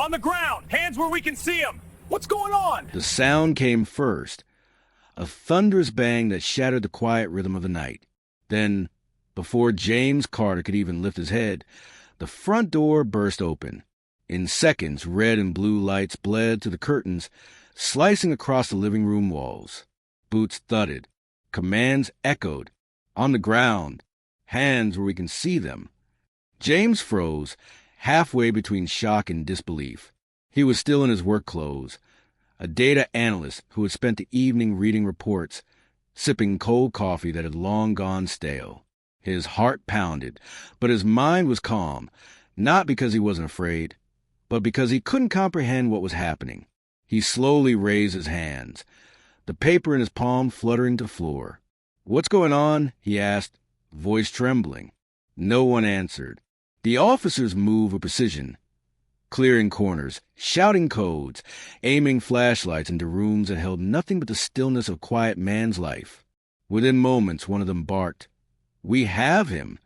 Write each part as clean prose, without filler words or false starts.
On the ground! Hands where we can see them! What's going on? The sound came first, a thunderous bang that shattered the quiet rhythm of the night. Then, before James Carter could even lift his head, the front door burst open. In seconds, red and blue lights bled to the curtains, slicing across the living room walls. Boots thudded. Commands echoed. On the ground. Hands where we can see them. James froze, halfway between shock and disbelief. He was still in his work clothes, a data analyst who had spent the evening reading reports, sipping cold coffee that had long gone stale. His heart pounded, but his mind was calm, not because he wasn't afraid, but because he couldn't comprehend what was happening. He slowly raised his hands, the paper in his palm fluttering to the floor. "What's going on?" he asked, voice trembling. No one answered. The officers moved with precision, clearing corners, shouting codes, aiming flashlights into rooms that held nothing but the stillness of quiet man's life. Within moments, one of them barked, "We have him!"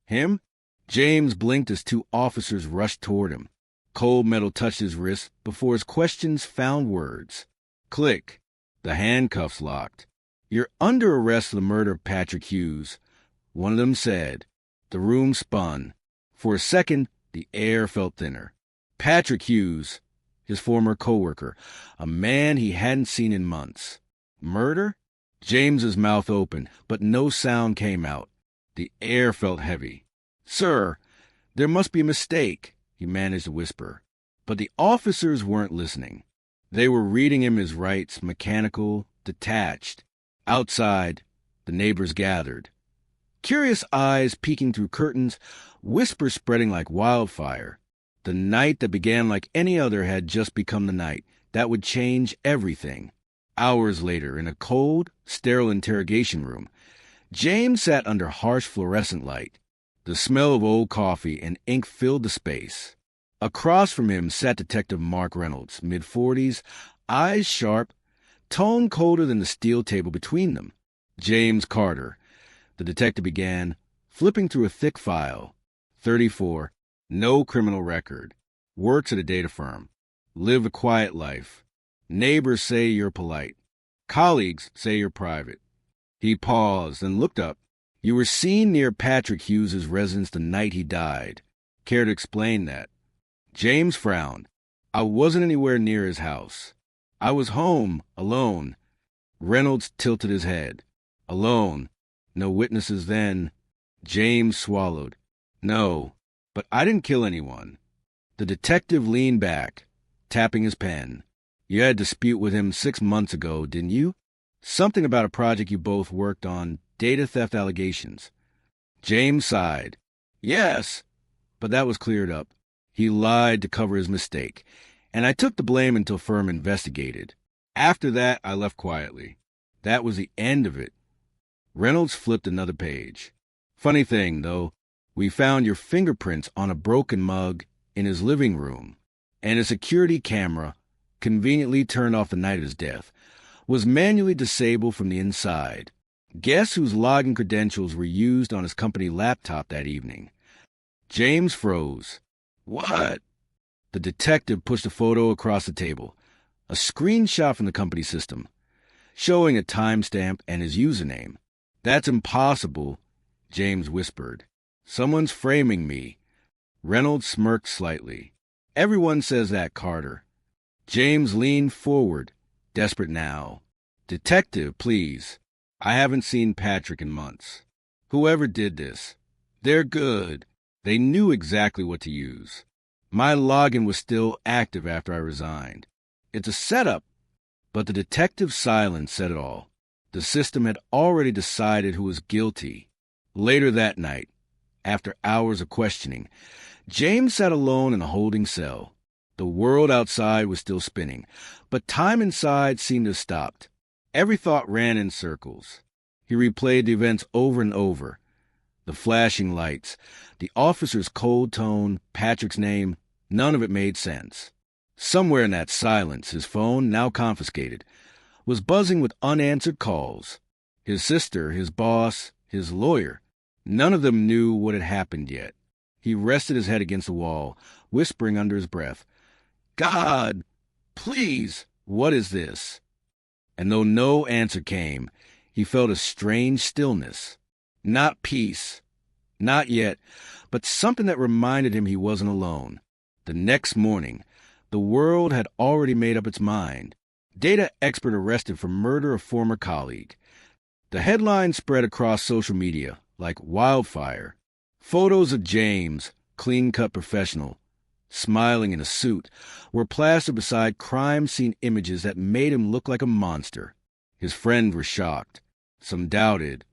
Him? James blinked as two officers rushed toward him. Cold metal touched his wrist before his questions found words. Click. The handcuffs locked. "You're under arrest for the murder of Patrick Hughes," one of them said. The room spun. For a second, the air felt thinner. Patrick Hughes, his former co-worker, a man he hadn't seen in months. Murder? James's mouth opened, but no sound came out. The air felt heavy. "Sir, there must be a mistake," he managed to whisper. But the officers weren't listening. They were reading him his rights, mechanical, detached. Outside, the neighbors gathered. Curious eyes peeking through curtains, whispers spreading like wildfire. The night that began like any other had just become the night that would change everything. Hours later, in a cold, sterile interrogation room, James sat under harsh fluorescent light. The smell of old coffee and ink filled the space. Across from him sat Detective Mark Reynolds, mid-40s, eyes sharp, tone colder than the steel table between them. "James Carter," the detective began, flipping through a thick file. 34, no criminal record, works at a data firm, live a quiet life. Neighbors say you're polite. Colleagues say you're private. He paused and looked up. "You were seen near Patrick Hughes' residence the night he died. Care to explain that?" James frowned. "I wasn't anywhere near his house. I was home, alone." Reynolds tilted his head. "Alone. No witnesses then." James swallowed. "No, but I didn't kill anyone." The detective leaned back, tapping his pen. "You had a dispute with him 6 months ago, didn't you? Something about a project you both worked on, data theft allegations." James sighed. "Yes, but that was cleared up. He lied to cover his mistake, and I took the blame until firm investigated. After that, I left quietly. That was the end of it." Reynolds flipped another page. "Funny thing, though, we found your fingerprints on a broken mug in his living room, and a security camera, conveniently turned off the night of his death, was manually disabled from the inside. Guess whose login credentials were used on his company laptop that evening?" James froze. "What?" The detective pushed a photo across the table, a screenshot from the company system, showing a timestamp and his username. "That's impossible," James whispered. "Someone's framing me." Reynolds smirked slightly. "Everyone says that, Carter." James leaned forward, desperate now. "Detective, please. I haven't seen Patrick in months. Whoever did this, they're good. They knew exactly what to use. My login was still active after I resigned. It's a setup." But the detective's silence said it all. The system had already decided who was guilty. Later that night, after hours of questioning, James sat alone in a holding cell. The world outside was still spinning, but time inside seemed to have stopped. Every thought ran in circles. He replayed the events over and over. The flashing lights, the officer's cold tone, Patrick's name, none of it made sense. Somewhere in that silence, his phone, now confiscated, was buzzing with unanswered calls. His sister, his boss, his lawyer, none of them knew what had happened yet. He rested his head against the wall, whispering under his breath, God, please, what is this? And though no answer came, he felt a strange stillness. Not peace, not yet, but something that reminded him he wasn't alone. The next morning, the world had already made up its mind. Data expert arrested for murder of former colleague. The headline spread across social media like wildfire. Photos of James, clean-cut professional, smiling in a suit, were plastered beside crime scene images that made him look like a monster. His friends were shocked. Some doubted.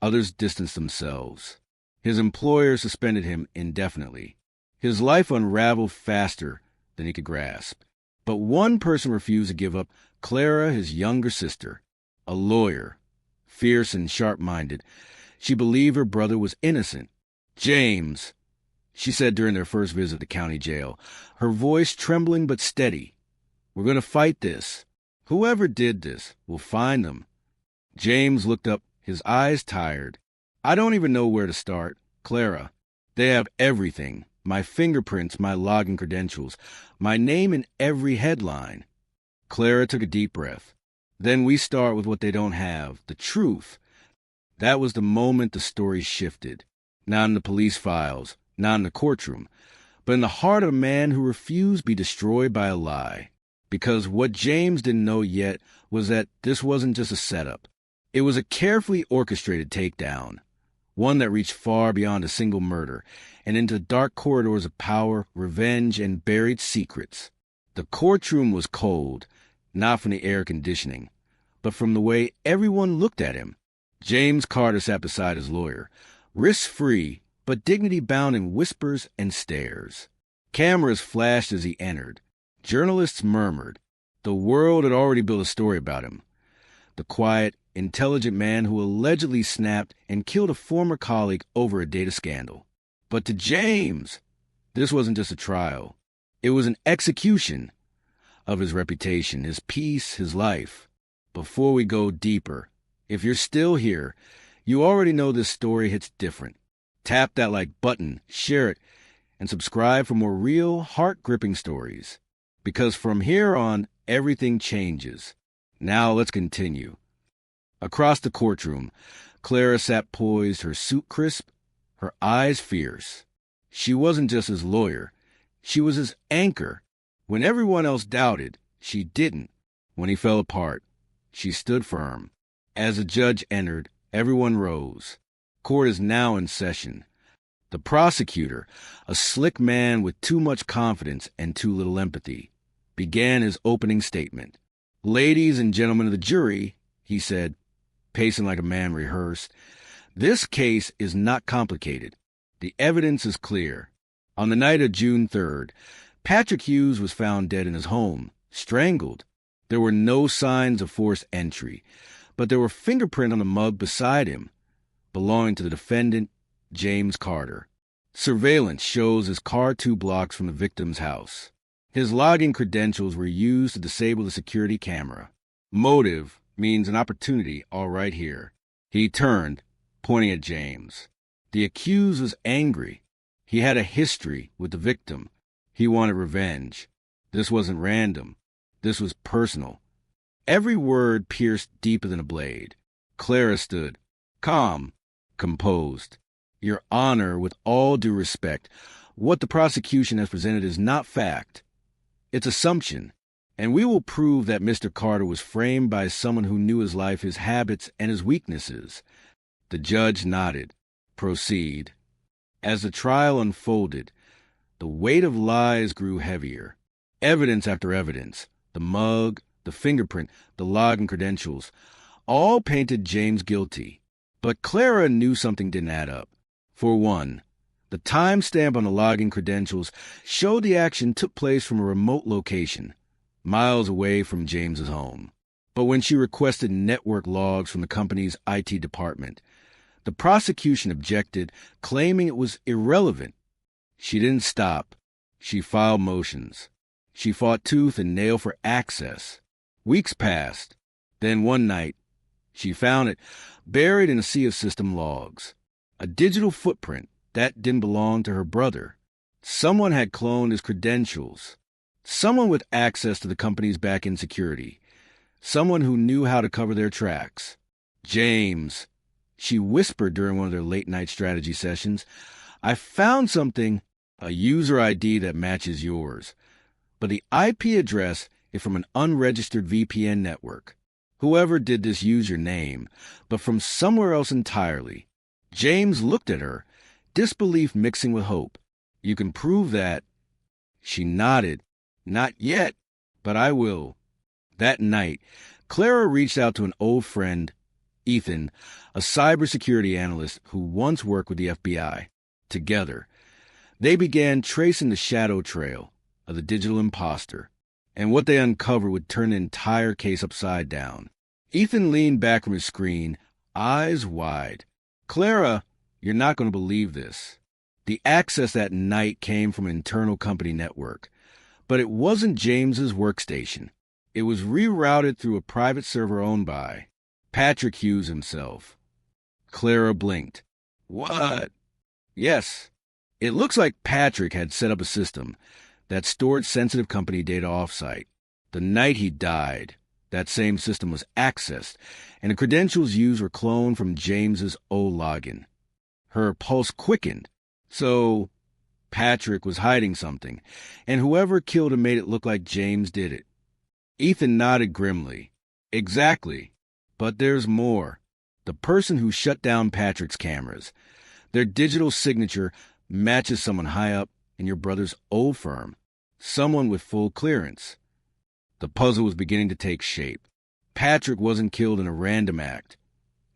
Others distanced themselves. His employer suspended him indefinitely. His life unraveled faster than he could grasp. But one person refused to give up: Clara, his younger sister, a lawyer, fierce and sharp-minded. She believed her brother was innocent. "James," she said during their first visit to county jail, her voice trembling but steady, "we're going to fight this. Whoever did this, we'll find them." James looked up, his eyes tired. "I don't even know where to start. Clara, they have everything. My fingerprints, my login credentials, my name in every headline." Clara took a deep breath. "Then we start with what they don't have, the truth." That was the moment the story shifted. Not in the police files, not in the courtroom, but in the heart of a man who refused to be destroyed by a lie. Because what James didn't know yet was that this wasn't just a setup. It was a carefully orchestrated takedown, one that reached far beyond a single murder and into dark corridors of power, revenge, and buried secrets. The courtroom was cold, not from the air conditioning, but from the way everyone looked at him. James Carter sat beside his lawyer, risk-free, but dignity-bound in whispers and stares. Cameras flashed as he entered. Journalists murmured. The world had already built a story about him. The quiet, intelligent man who allegedly snapped and killed a former colleague over a data scandal. But to James, this wasn't just a trial. It was an execution of his reputation, his peace, his life. Before we go deeper, if you're still here, you already know this story hits different. Tap that like button, share it, and subscribe for more real, heart-gripping stories. Because from here on, everything changes. Now let's continue. Across the courtroom, Clara sat poised, her suit crisp, her eyes fierce. She wasn't just his lawyer. She was his anchor. When everyone else doubted, she didn't. When he fell apart, she stood firm. As the judge entered, everyone rose. Court is now in session. The prosecutor, a slick man with too much confidence and too little empathy, began his opening statement. "Ladies and gentlemen of the jury," he said, pacing like a man rehearsed, "this case is not complicated. The evidence is clear. On the night of June 3rd, Patrick Hughes was found dead in his home, strangled. There were no signs of forced entry, but there were fingerprints on the mug beside him, belonging to the defendant, James Carter. Surveillance shows his car 2 blocks from the victim's house. His login credentials were used to disable the security camera. Motive means an opportunity all right here." He turned, pointing at James. The accused was angry. He had a history with the victim. He wanted revenge. This wasn't random. This was personal. Every word pierced deeper than a blade. Clara stood, calm, composed. "Your Honor, with all due respect, what the prosecution has presented is not fact. It's assumption, and we will prove that Mr. Carter was framed by someone who knew his life, his habits, and his weaknesses." The judge nodded. "Proceed." As the trial unfolded, the weight of lies grew heavier. Evidence after evidence, the mug, the fingerprint, the login credentials, all painted James guilty. But Clara knew something didn't add up. For one, the timestamp on the login credentials showed the action took place from a remote location, miles away from James's home. But when she requested network logs from the company's IT department, the prosecution objected, claiming it was irrelevant. She didn't stop. She filed motions. She fought tooth and nail for access. Weeks passed. Then one night, she found it buried in a sea of system logs. A digital footprint that didn't belong to her brother. Someone had cloned his credentials. Someone with access to the company's back-end security. Someone who knew how to cover their tracks. James, she whispered during one of their late-night strategy sessions, I found something, a user ID that matches yours. But the IP address is from an unregistered VPN network. Whoever did this used your name, but from somewhere else entirely. James looked at her, disbelief mixing with hope. You can prove that. She nodded. Not yet, but I will. That night, Clara reached out to an old friend, Ethan, a cybersecurity analyst who once worked with the FBI. Together, they began tracing the shadow trail of the digital imposter, and what they uncovered would turn the entire case upside down. Ethan leaned back from his screen, eyes wide. Clara, you're not going to believe this. The access that night came from an internal company network, but it wasn't James's workstation. It was rerouted through a private server owned by Patrick Hughes himself. Clara blinked. What? Yes. It looks like Patrick had set up a system that stored sensitive company data offsite. The night he died, that same system was accessed, and the credentials used were cloned from James's old login. Her pulse quickened. So Patrick was hiding something, and whoever killed him made it look like James did it. Ethan nodded grimly. Exactly. But there's more. The person who shut down Patrick's cameras. Their digital signature matches someone high up in your brother's old firm. Someone with full clearance. The puzzle was beginning to take shape. Patrick wasn't killed in a random act.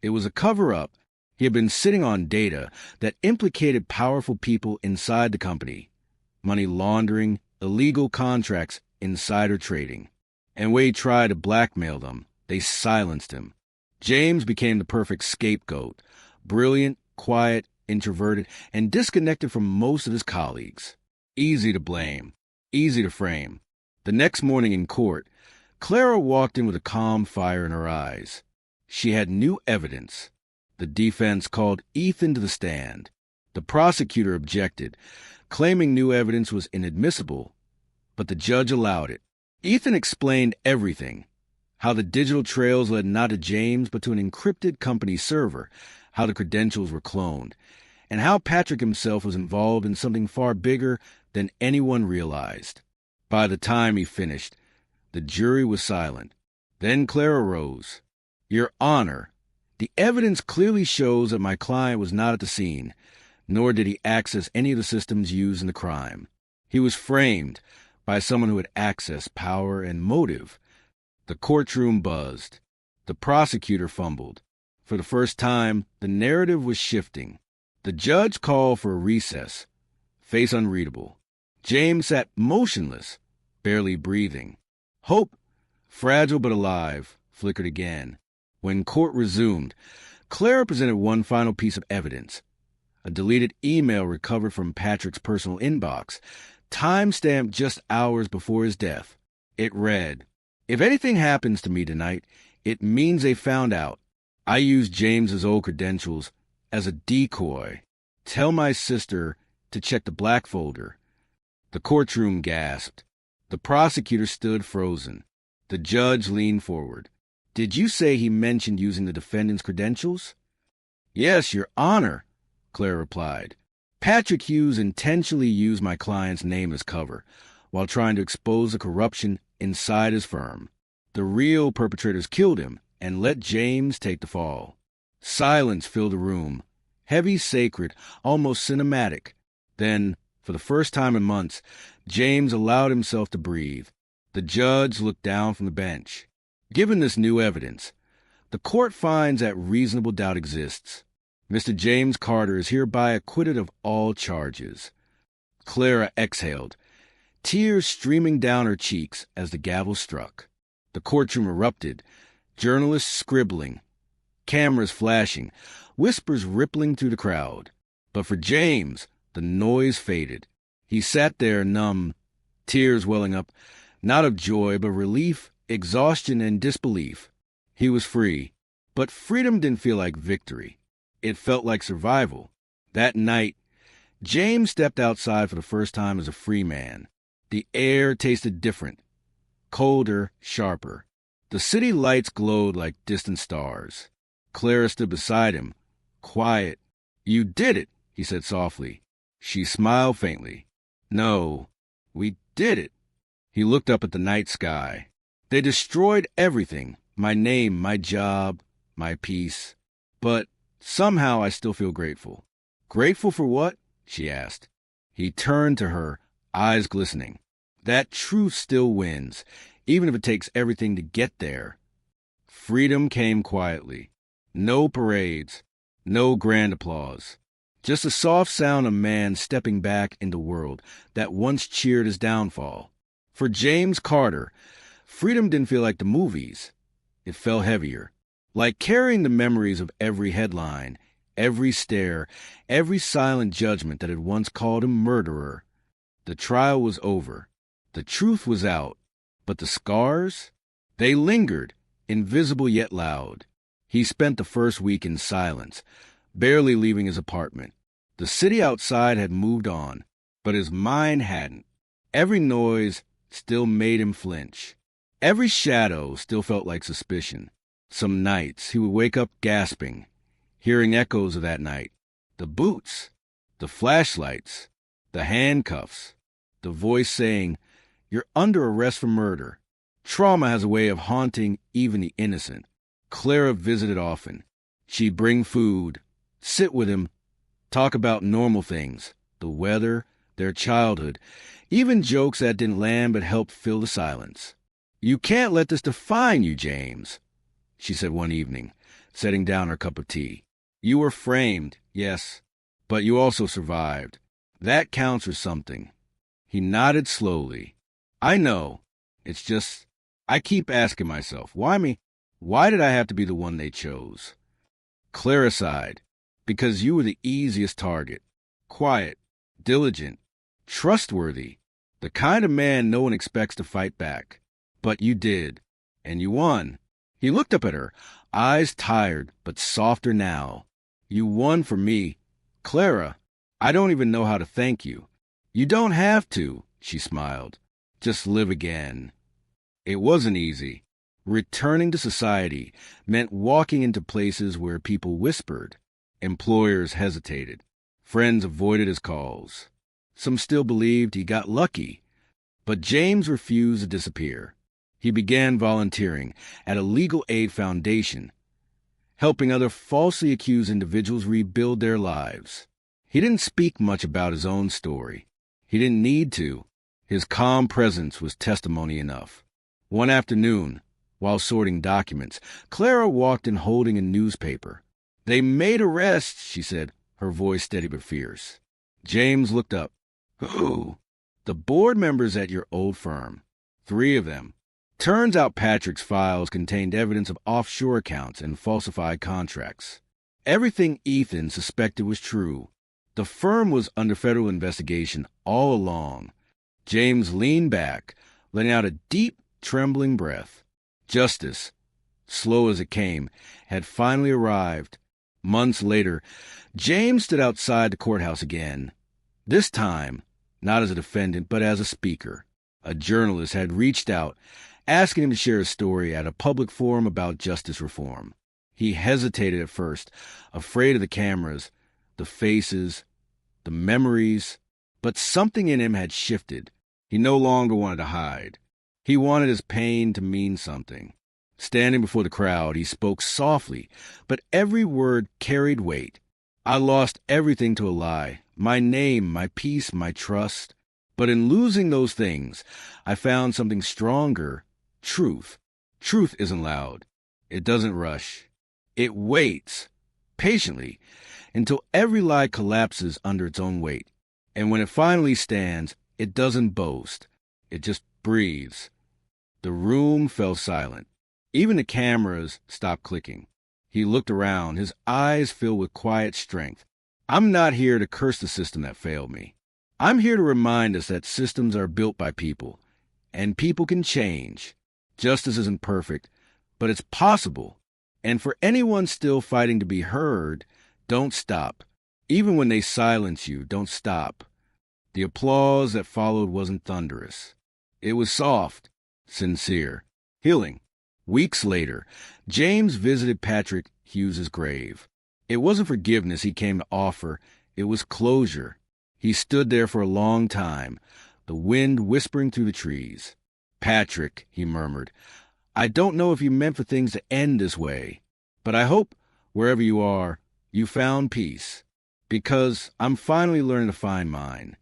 It was a cover-up. He had been sitting on data that implicated powerful people inside the company. Money laundering, illegal contracts, insider trading. And Wade tried to blackmail them. They silenced him. James became the perfect scapegoat. Brilliant, quiet, introverted, and disconnected from most of his colleagues. Easy to blame. Easy to frame. The next morning in court, Clara walked in with a calm fire in her eyes. She had new evidence. The defense called Ethan to the stand. The prosecutor objected, claiming new evidence was inadmissible, but the judge allowed it. Ethan explained everything. How the digital trails led not to James, but to an encrypted company server, how the credentials were cloned, and how Patrick himself was involved in something far bigger than anyone realized. By the time he finished, the jury was silent. Then Clara rose. Your Honor, the evidence clearly shows that my client was not at the scene, nor did he access any of the systems used in the crime. He was framed by someone who had access, power, and motive. The courtroom buzzed. The prosecutor fumbled. For the first time, the narrative was shifting. The judge called for a recess, face unreadable. James sat motionless, barely breathing. Hope, fragile but alive, flickered again. When court resumed, Clara presented one final piece of evidence. A deleted email recovered from Patrick's personal inbox, time-stamped just hours before his death. It read, If anything happens to me tonight, it means they found out. I used James's old credentials as a decoy. Tell my sister to check the black folder. The courtroom gasped. The prosecutor stood frozen. The judge leaned forward. Did you say he mentioned using the defendant's credentials? Yes, Your Honor, Clara replied. Patrick Hughes intentionally used my client's name as cover, while trying to expose the corruption inside his firm. The real perpetrators killed him and let James take the fall. Silence filled the room, heavy, sacred, almost cinematic. Then, for the first time in months, James allowed himself to breathe. The judge looked down from the bench. Given this new evidence, the court finds that reasonable doubt exists. Mr. James Carter is hereby acquitted of all charges. Clara exhaled, tears streaming down her cheeks as the gavel struck. The courtroom erupted, journalists scribbling, cameras flashing, whispers rippling through the crowd. But for James, the noise faded. He sat there numb, tears welling up, not of joy, but relief, exhaustion, and disbelief. He was free, but freedom didn't feel like victory. It felt like survival. That night, James stepped outside for the first time as a free man. The air tasted different, colder, sharper. The city lights glowed like distant stars. Clara stood beside him, quiet. "You did it," he said softly. She smiled faintly. "No, we did it." He looked up at the night sky. "They destroyed everything, my name, my job, my peace. But somehow I still feel grateful." "Grateful for what?" she asked. He turned to her, eyes glistening. "That truth still wins, even if it takes everything to get there." Freedom came quietly. No parades, no grand applause. Just the soft sound of man stepping back into the world that once cheered his downfall. For James Carter, freedom didn't feel like the movies. It felt heavier, like carrying the memories of every headline, every stare, every silent judgment that had once called him murderer. The trial was over. The truth was out. But the scars? They lingered, invisible yet loud. He spent the first week in silence, barely leaving his apartment. The city outside had moved on, but his mind hadn't. Every noise still made him flinch. Every shadow still felt like suspicion. Some nights he would wake up gasping, hearing echoes of that night. The boots, the flashlights, the handcuffs, the voice saying, "You're under arrest for murder." Trauma has a way of haunting even the innocent. Clara visited often. She'd bring food, sit with him, talk about normal things, the weather, their childhood, even jokes that didn't land but helped fill the silence. "You can't let this define you, James," she said one evening, setting down her cup of tea. "You were framed, yes, but you also survived. That counts for something." He nodded slowly. "I know. It's just, I keep asking myself, why me? Why did I have to be the one they chose?" Clara sighed. "Because you were the easiest target. Quiet, diligent, trustworthy, the kind of man no one expects to fight back. But you did, and you won." He looked up at her, eyes tired but softer now. "You won for me. Clara, I don't even know how to thank you." "You don't have to," she smiled. "Just live again." It wasn't easy. Returning to society meant walking into places where people whispered. Employers hesitated. Friends avoided his calls. Some still believed he got lucky. But James refused to disappear. He began volunteering at a legal aid foundation, helping other falsely accused individuals rebuild their lives. He didn't speak much about his own story. He didn't need to. His calm presence was testimony enough. One afternoon, while sorting documents, Clara walked in holding a newspaper. "They made arrests," she said, her voice steady but fierce. James looked up. "Who?" "The board members at your old firm. 3 of them. Turns out Patrick's files contained evidence of offshore accounts and falsified contracts. Everything Ethan suspected was true. The firm was under federal investigation all along." James leaned back, letting out a deep, trembling breath. Justice, slow as it came, had finally arrived. Months later, James stood outside the courthouse again. This time, not as a defendant, but as a speaker. A journalist had reached out, asking him to share a story at a public forum about justice reform. He hesitated at first, afraid of the cameras, the faces, the memories, but something in him had shifted. He no longer wanted to hide. He wanted his pain to mean something. Standing before the crowd, he spoke softly, but every word carried weight. "I lost everything to a lie, my name, my peace, my trust. But in losing those things, I found something stronger, truth. Truth isn't loud. It doesn't rush. It waits, patiently, until every lie collapses under its own weight. And when it finally stands, it doesn't boast. It just breathes." The room fell silent. Even the cameras stopped clicking. He looked around, his eyes filled with quiet strength. "I'm not here to curse the system that failed me. I'm here to remind us that systems are built by people, and people can change. Justice isn't perfect, but it's possible. And for anyone still fighting to be heard, don't stop. Even when they silence you, don't stop. The applause that followed wasn't thunderous. It was soft, sincere, healing. Weeks later, James visited Patrick Hughes's grave. It wasn't forgiveness he came to offer, it was closure. He stood there for a long time, the wind whispering through the trees. "Patrick," he murmured, "I don't know if you meant for things to end this way, but I hope, wherever you are, you found peace, because I'm finally learning to find mine."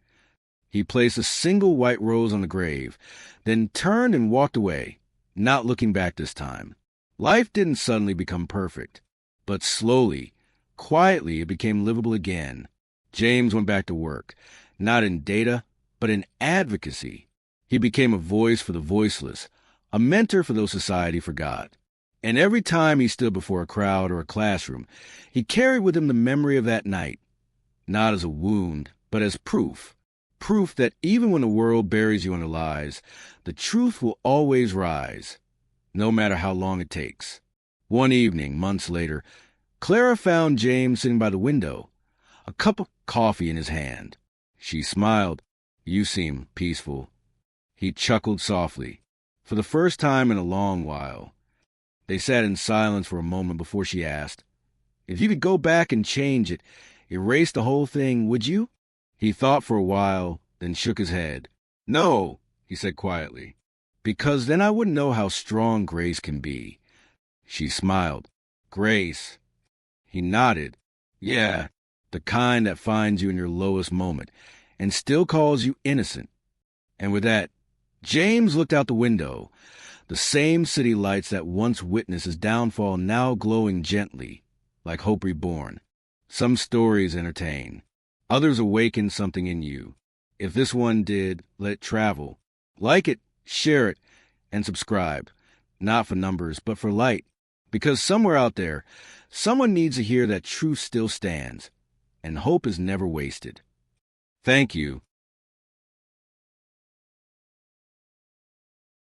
He placed a single white rose on the grave, then turned and walked away, not looking back this time. Life didn't suddenly become perfect, but slowly, quietly, it became livable again. James went back to work, not in data, but in advocacy. He became a voice for the voiceless, a mentor for those society forgot. And every time he stood before a crowd or a classroom, he carried with him the memory of that night, not as a wound, but as proof. Proof that even when the world buries you under lies, the truth will always rise, no matter how long it takes. One evening, months later, Clara found James sitting by the window, a cup of coffee in his hand. She smiled. "You seem peaceful." He chuckled softly, for the first time in a long while. They sat in silence for a moment before she asked, "If you could go back and change it, erase the whole thing, would you?" He thought for a while, then shook his head. "No," he said quietly, "because then I wouldn't know how strong grace can be." She smiled. "Grace?" He nodded. "Yeah, the kind that finds you in your lowest moment and still calls you innocent." And with that, James looked out the window. The same city lights that once witnessed his downfall now glowing gently, like hope reborn. Some stories entertain. Others awaken something in you. If this one did, let it travel. Like it, share it, and subscribe. Not for numbers, but for light. Because somewhere out there, someone needs to hear that truth still stands, and hope is never wasted. Thank you